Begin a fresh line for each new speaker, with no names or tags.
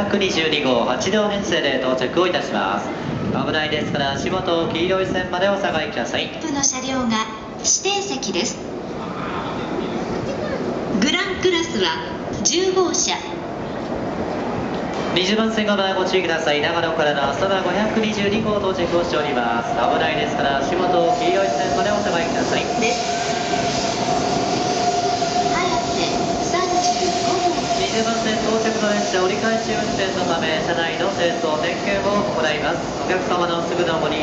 522号8両編成で到着をいたします。危ないですから足元黄色い線までお下がりください。
部の車両が指定席です。グランクラスは10号車。
20番線側ご注意ください。長野からの朝田522号到着をしております。危ないですから足元黄色い線までお下がりください。
です。
20番線到着の列車折り返し運転のため車内の清掃点検を行います。お客様のすぐのご利用